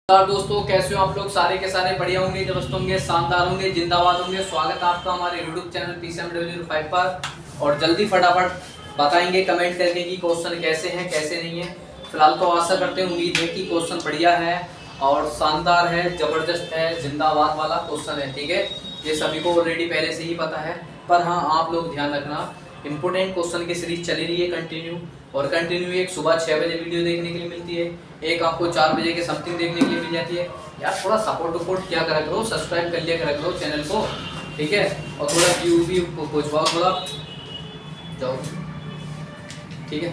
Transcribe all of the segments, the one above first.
नमस्कार दोस्तों, कैसे हो आप लोग? सारे के सारे बढ़िया होंगे, दुरुस्त होंगे, शानदार होंगे, जिंदाबाद होंगे। स्वागत है आपका हमारे YouTube चैनल PCMW05 पर। और जल्दी फटाफट बताएंगे कमेंट करके कि क्वेश्चन कैसे हैं कैसे नहीं है। फिलहाल तो आशा करते हैं, उम्मीद है कि क्वेश्चन बढ़िया है और शानदार है, जबरदस्त है, जिंदाबाद वाला क्वेश्चन है। ठीक है, ये सभी को ऑलरेडी पहले से ही पता है, पर हाँ आप लोग ध्यान रखना, इंपोर्टेंट क्वेश्चन की सीरीज चली रही है कंटिन्यू। और कंटिन्यू एक सुबह 6 बजे वीडियो देखने के लिए मिलती है, एक आपको 4 बजे के समथिंग देखने के लिए मिल जाती है। यार थोड़ा सपोर्ट किया करा करो, सब्सक्राइब कर लिया करा करो चैनल को, ठीक है। और थोड़ा व्यू भी पहुँचवाओ थोड़ा, जाओ, ठीक है।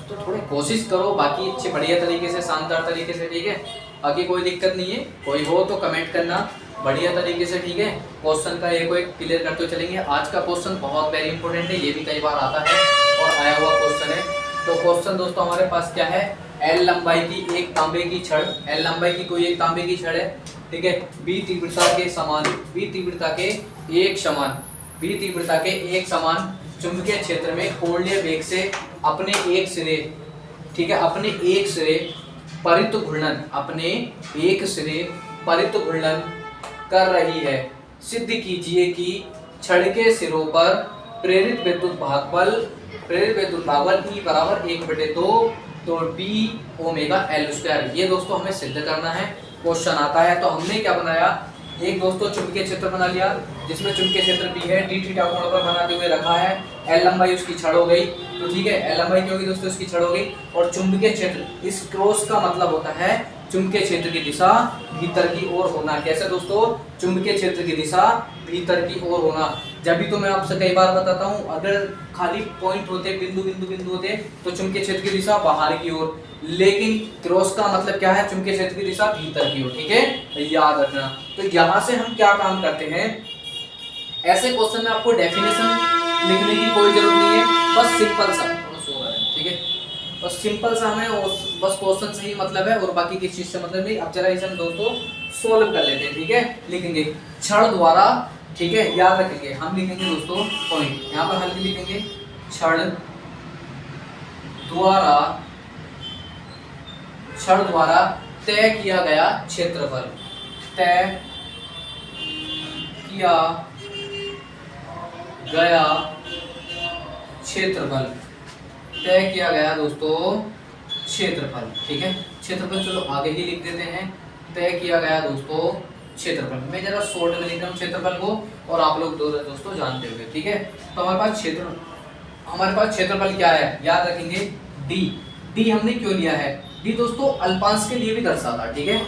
तो थोड़ी कोशिश करो, बाकी अच्छे बढ़िया तरीके से, शानदार तरीके से, ठीक है। बाकी कोई दिक्कत नहीं है, कोई हो तो कमेंट करना बढ़िया तरीके से, ठीक है। क्वेश्चन का एक एक क्लियर करते चलेंगे। आज का क्वेश्चन बहुत वेरी इंपॉर्टेंट है, ये भी कई बार आता है और आया हुआ क्वेश्चन है। तो क्वेश्चन दोस्तों हमारे पास क्या है, एल लंबाई की एक तांबे की छड़, एल लंबाई की कोई एक तांबे की छड़ है, ठीक है। बी तीव्रता के समान, बी तीव्रता के एक समान, बी तीव्रता के एक समान चुंबकीय क्षेत्र में कोणीय वेग से अपने एक सिरे, ठीक है, अपने एक सिरे परित घूर्णन, अपने एक सिरे परित घूर्णन कर रही है। सिद्ध कीजिए कि छड़ के सिरों पर प्रेरित विद्युत भागबल, प्रेरित विद्युत भागबल E बराबर 1/2 तो B ओमेगा L स्क्वायर। ये दोस्तों हमें सिद्ध करना है, क्वेश्चन आता है। तो हमने क्या बनाया, एक दोस्तों चुंबकीय क्षेत्र बना लिया जिसमें चुंबकीय क्षेत्र B है, d थीटा कोण पर बनाते हुए रखा है। L लंबाई उसकी छड़ हो गई, तो ठीक है, L लंबाई क्या होगी दोस्तों, उसकी छड़ हो गई। और चुंबकीय क्षेत्र, इस क्रॉस का मतलब होता है चुंबकीय क्षेत्र की दिशा भीतर की ओर होना। कैसे दोस्तों, चुंबकीय क्षेत्र की दिशा भीतर की ओर होना। जब भी तो मैं आपसे कई बार बताता हूँ, अगर खाली पॉइंट होते, बिंदु बिंदु बिंदु होते, तो चुंबकीय क्षेत्र की दिशा बाहर की ओर, लेकिन क्रॉस का मतलब क्या है, चुंबकीय क्षेत्र की दिशा भीतर की ओर, ठीक है, याद रखना। तो यहाँ से हम क्या काम करते हैं, ऐसे क्वेश्चन में आपको डेफिनेशन लिखने की कोई जरूरत नहीं है, बस सिंपल सा, ठीक है, बस सिंपल सा हमें बस क्वेश्चन से ही मतलब है और बाकी किसी चीज से मतलब नहीं। अब जरा इसे हम दोस्तों सोल्व कर लेते हैं, ठीक है। लिखेंगे छड़ द्वारा, ठीक है, याद रखेंगे, हम लिखेंगे दोस्तों पॉइंट, यहाँ पर हल्के लिखेंगे, छड़ द्वारा तय किया गया क्षेत्रफल, तय किया गया क्षेत्रफल, तय किया गया दोस्तों क्षेत्रफल, ठीक है। क्षेत्रफल चलो आगे ही लिख देते हैं, तय किया गया दोस्तों क्षेत्रफल। मैं जरा शॉर्ट में लिख रहा हूँ क्षेत्रफल को, और आप लोग दोस्तों जानते हुए, ठीक है। तो हमारे पास क्षेत्रफल क्या है, याद रखेंगे डी। डी हमने क्यों लिया है, डी दोस्तों अल्पांश के लिए भी दर्शाता, ठीक है,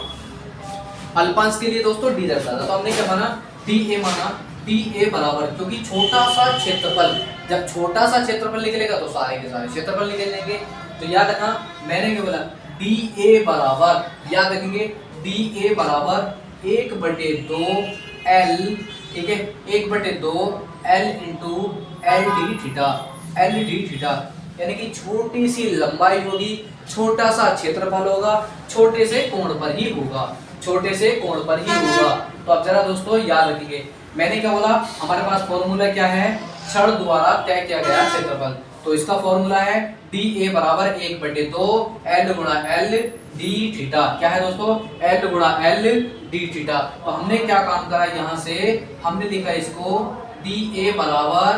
अल्पांश के लिए दोस्तों डी दर्शाता। तो हमने क्या माना, डी ए माना, डी ए बराबर, क्योंकि छोटा सा क्षेत्रफल, जब छोटा सा क्षेत्रफल निकलेगा तो सारे के सारे क्षेत्रफल निकल लेंगे। तो याद रखना, मैंने क्या बोला, डी ए बराबर, याद रखेंगे डी ए बराबर 1/2 L, ठीक है, 1/2 L into L D theta, L D theta, यानी कि छोटी सी लंबाई होगी, छोटा सा क्षेत्रफल होगा, छोटे से कोण पर ही होगा, छोटे से कोण पर ही होगा। तो अब जरा दोस्तों याद रखेंगे, मैंने क्या बोला, हमारे पास फॉर्मूला क्या है, छड़ द्वारा तय किया गया क्षेत्रफल। तो इसका फॉर्मूला है डी ए बराबर 1/2 L गुणा L डी थीटा। क्या है दोस्तों, L गुणा L डी थीटा। तो हमने क्या काम करा, यहाँ से हमने लिखा इसको डी ए बराबर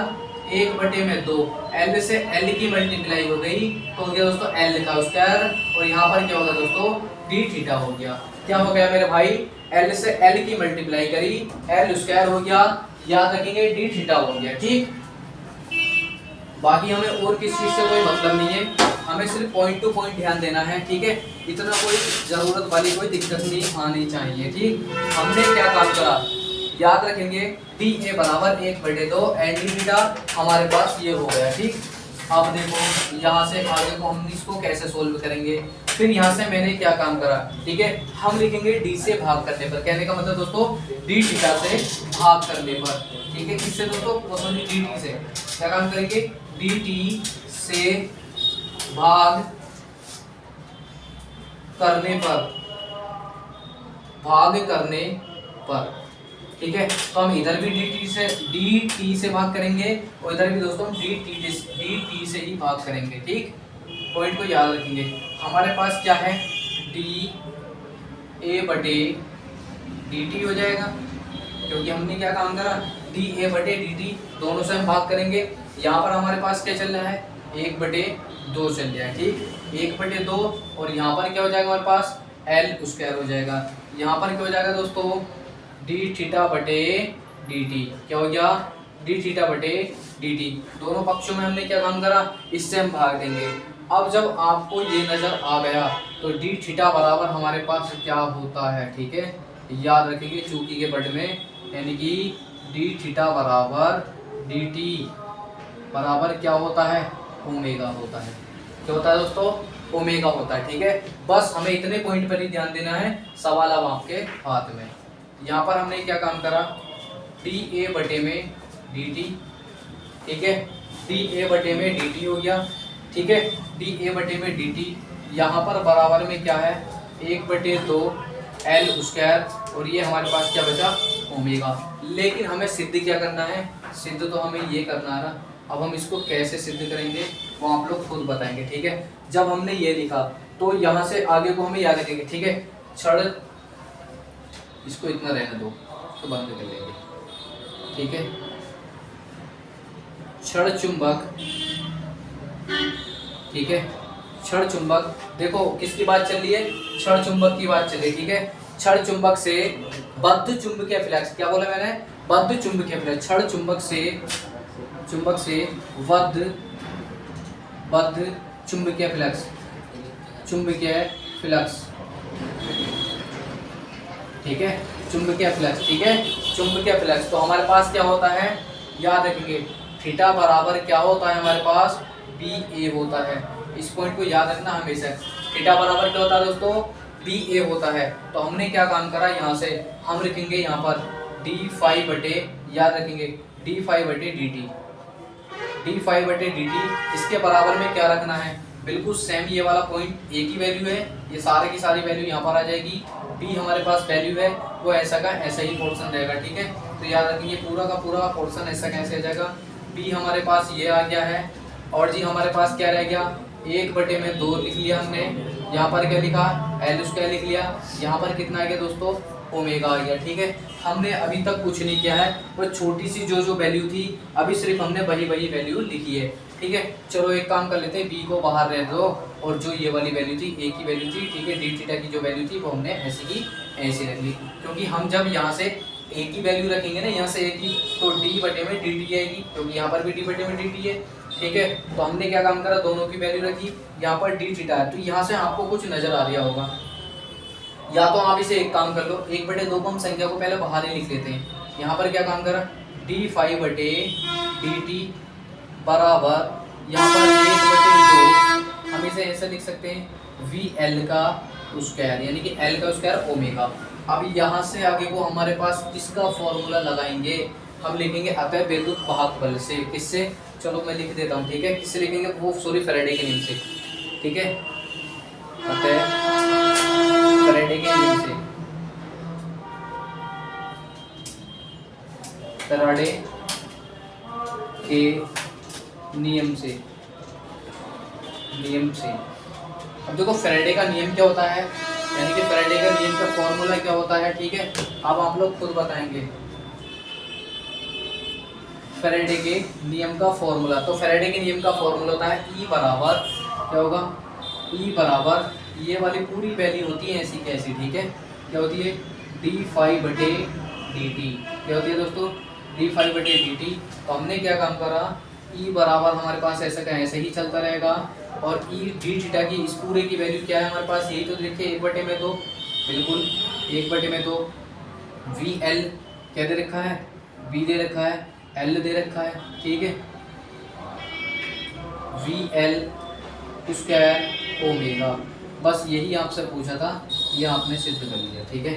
1/2, L से L की मल्टीप्लाई हो गई तो हो गया दोस्तों L का स्क्वायर, और यहाँ पर क्या होगा दोस्तों, डी थीटा हो गया। क्या हो गया मेरे भाई, L से L की मल्टीप्लाई करी, L स्क्वायर हो गया, याद रखेंगे डी थीटा हो गया, ठीक। बाकी हमें और किसी चीज से कोई मतलब नहीं है, हमें सिर्फ पॉइंट टू पॉइंट ध्यान देना है, ठीक है। इतना कोई जरूरत वाली कोई दिक्कत नहीं आनी चाहिए, ठीक। हमने क्या काम करा, याद रखेंगे डी ए बराबर 1/2 एल डी थीटा, हमारे पास ये हो गया, ठीक। अब देखो यहाँ से आगे को हम इसको कैसे सोल्व करेंगे। फिर यहाँ से मैंने क्या काम करा, ठीक है, हम लिखेंगे डी से भाग करने पर, कहने का मतलब दोस्तों डी थीटा से भाग करने पर, ठीक है। किससे दोस्तों, डी टी से क्या काम करेंगे, डी टी से भाग करने पर, ठीक है। तो हम इधर भी dt से भाग करेंगे और इधर भी दोस्तों dt से ही भाग करेंगे, ठीक। पॉइंट को याद रखेंगे, हमारे पास क्या है, d ए बटे डी टी हो जाएगा, क्योंकि हमने क्या काम करा, डी ए बटे डी टी, दोनों से हम भाग करेंगे। यहाँ पर हमारे पास क्या चल रहा है, 1/2 चल रहा है, ठीक, 1/2, और यहाँ पर क्या हो जाएगा हमारे पास, एल स्क्वायर हो जाएगा। यहाँ पर क्या हो जाएगा दोस्तों, डी थीटा बटे डी टी, क्या हो गया, डी थीटा बटे डी टी। दोनों पक्षों में हमने क्या काम करा, इससे हम भाग देंगे। अब जब आपको ये नज़र आ गया तो डी थीटा बराबर हमारे पास क्या होता है, ठीक है, याद रखेंगे चूंकि के पट में, यानी कि डी थीटा बराबर डी टी बराबर क्या होता है, ओमेगा होता है। क्या होता है दोस्तों, ओमेगा होता है, ठीक है। बस हमें इतने पॉइंट पर ही ध्यान देना है, सवाल अब आपके हाथ में। यहाँ पर हमने क्या काम करा, डी ए बटे में डी टी, ठीक है, डी ए बटे में डी टी हो गया, ठीक है, डी ए बटे में डी टी। यहाँ पर बराबर में क्या है, 1/2 एल स्क्वायर, और ये हमारे पास क्या बचा, ओमेगा। लेकिन हमें सिद्ध क्या करना है, सिद्ध तो हमें ये करना है ना। अब हम इसको कैसे सिद्ध करेंगे वो आप लोग खुद बताएंगे, ठीक है। जब हमने ये लिखा तो यहाँ से आगे को हमें याद रखेंगे, ठीक है। क्षण, इसको इतना रहने दो तो बंद कर लेंगे, ठीक है। क्षण चुंबक, ठीक है, क्षण चुंबक, देखो किसकी बात चल रही है, क्षण चुंबक की बात चल रही है, ठीक है। क्षण चुंबक से बद्ध चुंबकीय फ्लक्स, क्या बोला मैंने, बद्ध चुंबकीय फ्लक्स, क्षण चुंबक से बद्ध चुंबकीय फ्लक्स, ठीक है, चुंबकीय फ्लक्स, ठीक है, चुंबकीय फ्लक्स। तो हमारे पास क्या होता है, याद रखेंगे, थीटा बराबर क्या होता है हमारे पास, बी ए होता है। इस पॉइंट को याद रखना हमेशा, थीटा बराबर क्या होता है दोस्तों, बी ए होता है। तो हमने क्या काम करा, यहाँ से हम रखेंगे यहाँ पर डी फाई बटे, याद रखेंगे डी फाई बटे डी टी, डी फाई बटे डी टी। इसके बराबर में क्या रखना है, बिल्कुल सेम ये वाला पॉइंट, एक ही वैल्यू है, ये सारे की सारी वैल्यू यहाँ पर आ जाएगी। बी हमारे पास वैल्यू है, वो ऐसा का ऐसा ही पोर्शन रहेगा, ठीक है। तो याद रखेंगे पूरा का पूरा पोर्शन ऐसा कैसे आ जाएगा, बी हमारे पास ये आ गया है, और जी हमारे पास क्या रह गया, 1/2 लिख लिया हमने, यहाँ पर क्या लिखा, एल स्क्वायर लिख लिया, यहाँ पर कितना आ गया दोस्तों, ओमेगा आ गया, ठीक है। हमने अभी तक कुछ नहीं किया है, वो छोटी सी जो वैल्यू थी अभी सिर्फ हमने वही वैल्यू लिखी है, ठीक है। चलो एक काम कर लेते हैं, बी को बाहर रह दो, और जो ये वाली वैल्यू थी, ए की वैल्यू थी, ठीक है, डी थीटा की जो वैल्यू थी वो हमने ऐसी की ऐसी रख ली, क्योंकि हम जब यहाँ से ए की वैल्यू रखेंगे ना, यहाँ से ए की, तो डी बटे में डी टी आएगी, क्योंकि यहाँ पर भी डी बटे में डी टी है, ठीक है। तो हमने क्या काम करा, दोनों की वैल्यू रखी, यहाँ पर डी थीटा है, तो यहाँ से आपको कुछ नजर आ रहा होगा, या तो आप इसे एक काम कर लो, 1/2 को हम संख्या को पहले बाहर ही लिख लेते हैं। यहाँ पर क्या काम करा, डी फाई बटे डी टी बराबर, यहाँ पर 1/2, हम इसे ऐसे लिख सकते हैं, वी एल का स्क्वायर, यानी कि एल का स्क्वायर ओमेगा। अब यहाँ से आगे को हमारे पास किसका फॉर्मूला लगाएंगे, हम लिखेंगे अतः विद्युत वाहक बल से, किससे, चलो मैं लिख देता हूँ, ठीक है, किससे लिखेंगे, वो सॉरी फैराडे के नियम से, ठीक है, अतः फैराडे के नियम से, फैराडे के नियम से। अब देखो फैराडे का नियम क्या होता है, यानी कि फैराडे का नियम का फॉर्मूला क्या होता है, ठीक है, अब आप लोग खुद बताएंगे फैराडे के नियम का फॉर्मूला। तो फैराडे के नियम का फॉर्मूला होता है ई बराबर, क्या होगा, ई बराबर, ये वाली पूरी वैल्यू होती है ऐसी कैसी, ठीक है, क्या होती है, डी फाई बटे डी टी, क्या होती है दोस्तों, डी फाई बटे डी टी। तो हमने क्या काम करा, ई बराबर हमारे पास ऐसा का ऐसे ही चलता रहेगा, और ई डी थीटा की इस पूरे की वैल्यू क्या है हमारे पास, यही तो देखिए 1/2, बिल्कुल 1/2, वी एल क्या दे रखा है, बी दे रखा है, एल दे रखा है, ठीक है, वी एल स्क्वायर ओमेगा। बस यही आपसे पूछा था, ये आपने सिद्ध कर लिया, ठीक है,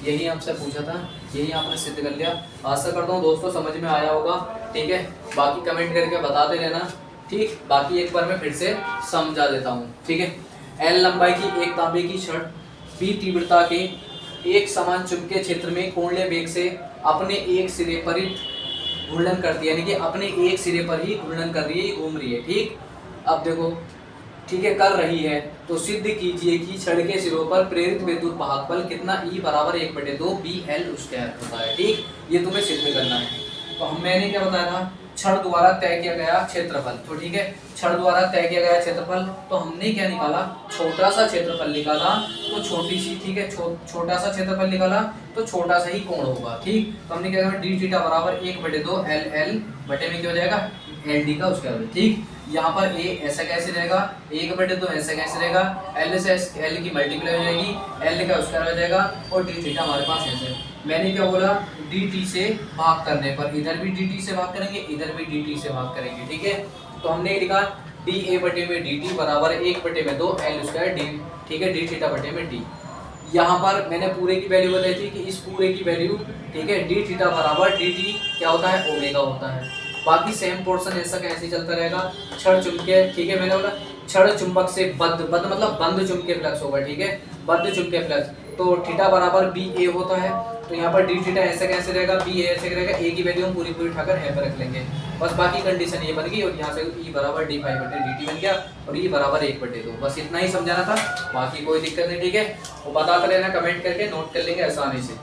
यही आपसे पूछा था, यही आपने सिद्ध कर लिया। आशा करता हूँ दोस्तों समझ में आया होगा, ठीक है, बाकी कमेंट करके बताते रहना, ठीक। बाकी एक बार मैं फिर से समझा देता हूँ, ठीक है। एल लंबाई की एक तांबे की छड़ बी तीव्रता के एक समान चुंबकीय क्षेत्र में कोणीय वेग से अपने एक सिरे पर ही घूर्णन करती है, यानी कि अपने एक सिरे पर ही घूर्णन कर रही है, घूम रही है, ठीक। अब देखो ठीक है कर रही है, तो सिद्ध कीजिए कि छड़ के सिरों पर प्रेरित विद्युत भागफल कितना E बराबर 1/2 BL स्क्वायर होता है। ठीक, ये तुम्हें सिद्ध करना है। तो मैंने क्या बताया था, छड़ द्वारा तय किया गया क्षेत्रफल। तो ठीक है, छड़ द्वारा तय किया गया क्षेत्रफल, तो हमने क्या निकाला, छोटा सा क्षेत्रफल निकाला, तो छोटी सी, ठीक है, छोटा सा क्षेत्रफल निकाला तो छोटा सा ही कोण होगा। ठीक, तो हमने क्या कहा, डी थीटा बराबर 1/2 LL बटे में क्या हो जाएगा, LD का स्क्वायर। ठीक, यहाँ पर ए ऐसा कैसे रहेगा, 1/2 ऐसा कैसे रहेगा, L से L की मल्टीप्लाई हो जाएगी, L का स्क्वायर हो जाएगा, और डी थीटा हमारे पास ऐसे। मैंने क्या बोला, dt से भाग करने पर इधर भी dt से भाग करेंगे, इधर भी dt से भाग करेंगे। ठीक है, तो हमने ये लिखा dA बटे में dt बराबर 1/2 L स्क्वायर डी, ठीक है, डी थीटा बटे में d। यहाँ पर मैंने पूरे की वैल्यू बताई थी कि इस पूरे की वैल्यू, ठीक है, डी थीटा बराबर dt क्या होता है, ओमेगा होता है। बाकी सेम पोर्शन ऐसा कैसे चलता रहेगा, छड़ चुंबकीय, ठीक है, मैंने बोला छड़ चुंबक से बद्ध मतलब बंद चुंबकीय फ्लक्स होगा। ठीक है, बद्ध चुंबकीय फ्लक्स, तो थीटा बराबर BA होता है। तो यहाँ पर डी थीटा ऐसा कैसे रहेगा, BA ऐसे रहेगा, A की वैल्यू हम पूरी उठाकर यहाँ पर रख लेंगे। बस बाकी कंडीशन ये बन गई, और यहाँ से E बराबर d5/dt बन गया, और E बराबर 1/2। बस इतना ही समझाना था, बाकी कोई दिक्कत नहीं। ठीक है, वो बताते रहना, कमेंट करके नोट कर लेंगे आसानी से।